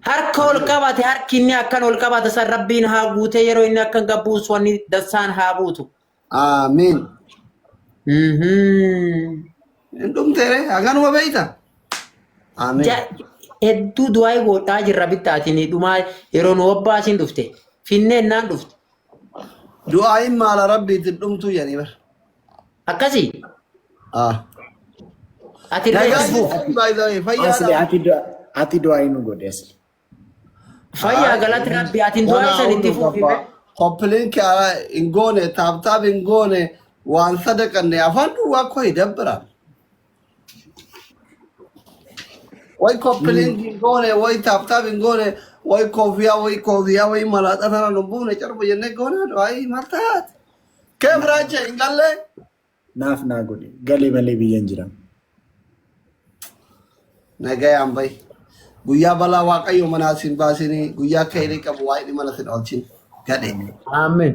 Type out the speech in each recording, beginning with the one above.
harka ol qabate harki inni akkan ol qabate san rabbiin haa guute yeroo inni akkan gabbuus wanni dassaan haa buutu. Amiin. Dhumteere haganuma beeyta. Amiin. Hedduu du'aa godhaa jirra bittaatiin dhumaa yeroo nu obbaasin dhufte finneen naan dhufte. Du'aa maala rabbiitiin dhumtuu jedhanii bar. Akkasii. Ati ati du'aa nu godhe asli. Fayyaa galatti rabbi ati du'aa isa itti fuufi. Kompiiliin kee hin goone taaptaap hin goone waan sadaqanne afaan duwwaa koo hidabbira. Way kompiiliin hin goone way taaptaap hin goone way koofiyaa way malaaxa sana lubbuun carbu jennee goone du'aa martaati. Kee biraacha hin galle. Naaf naa godhe galee malee biyyan jiran. Nagayaan bayi. Guyyaa balaa waaqayyo manaasin baasini guyyaa kayrii qabu waa'ee mana sin oolchin gadhe. Amen.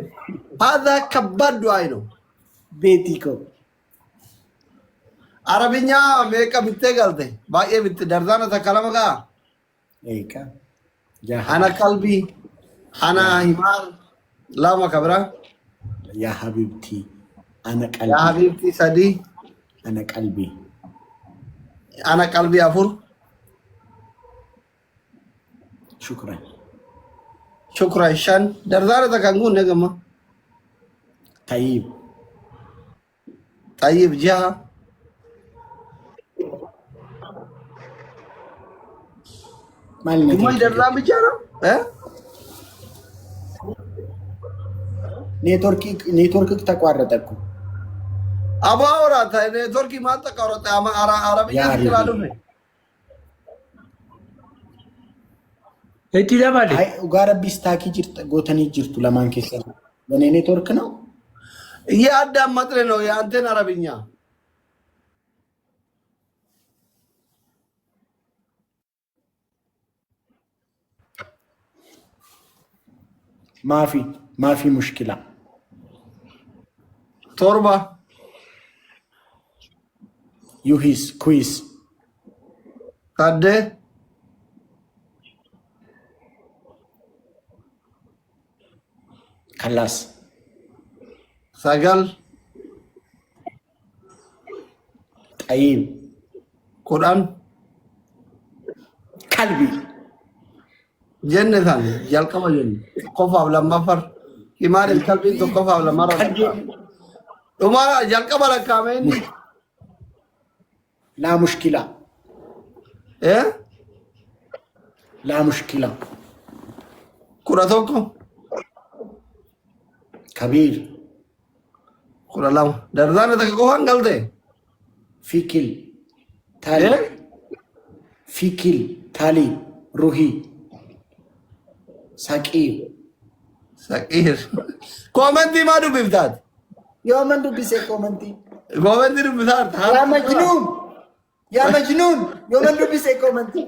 Hada kabad du'aa ino. Beetii ko. Arabinyaa meeqa bittee galte baay'ee bitte dardaana takka lama gaa. Eeka. Ana qalbii ana himaar lama kabira. Yaa habibtii ana qalbii. Yaa habibtii sadii. Ana qalbii. Ana qalbii afur. Shukran. Shukran shan. Dardaana takka nguunne gamma. Tayyib. Tayyib jaha. Maal Cuma dardaan bichaara. ኔትወርክ ተቋረጠ እኮ አባወራ ኔትወርክ ማታ ቀረጠ አረብኛ ይችላል ነው እቲ ለማለ አይ ጋር ቢስታኪ ጅርት ጎተኒ ጅርቱ ለማን ከሰ በኔ ኔትወርክ ነው ያዳመጥነ ነው ያንተን አረብኛ ማፊ ሙሽኪላ ቶርባ ዩሂስ ኩይስ ታደ خلاص سجل طيب قرآن قلبي جنة ثانية جالكما جنة قفا ولا مفر كمال الكلب تو قفا ولا مرة وما جالكما لك كامين لا مشكلة ايه لا مشكلة كراتوكو كبير كرا لام دردانة تكوهان قلده فيكل تالي ايه فيكل تالي روحي ساكير سكير كومنتي ما دو بفتاد يوم من بيسي كومنتي كومنتي دو بفتاد يا مجنون يا مجنون يوم من بيسي كومنتي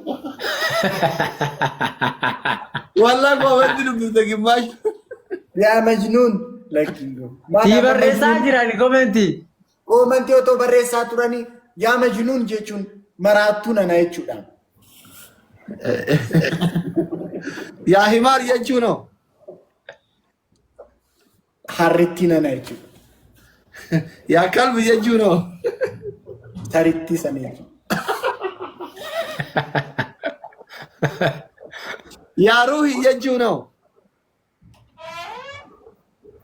والله كومنتي دو بفتاد كماش يا مجنون لكن تي بريسا جيراني كومنتي اوتو بريسا توراني يا مجنون جيچون مراتون انا يچودان يا حمار يجونو حرتين انا يچو يا كلب يجونو تاريتي سنيچو يا روحي يجونو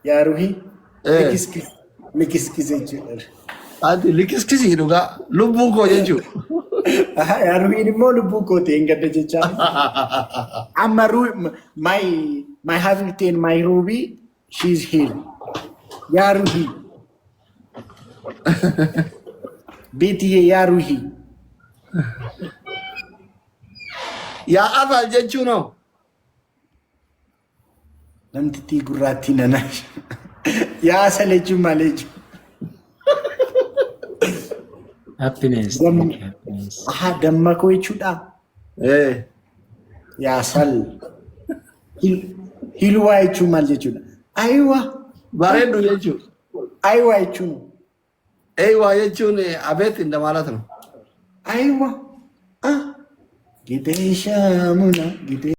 يا روحي لكسكس يچو Adi likis hiduga lubbu ko jechu. يا روحي نمو لبو كوتي انغد جيچا اما my habitat my ruby she's here يا روحي بيتي يا روحي Ya asal jechu no. نمتي غراتي نناش يا سليچو ماليچو happiness ደመኮ ይቹዳ ያሰል ሂልዋ ይቹ ማልጀቹ አይዋ ባሬዱ የቹ አይዋ ይቹ አይዋ የቹ አቤት እንደማለት ነው። አይዋ Gite shamuna, gite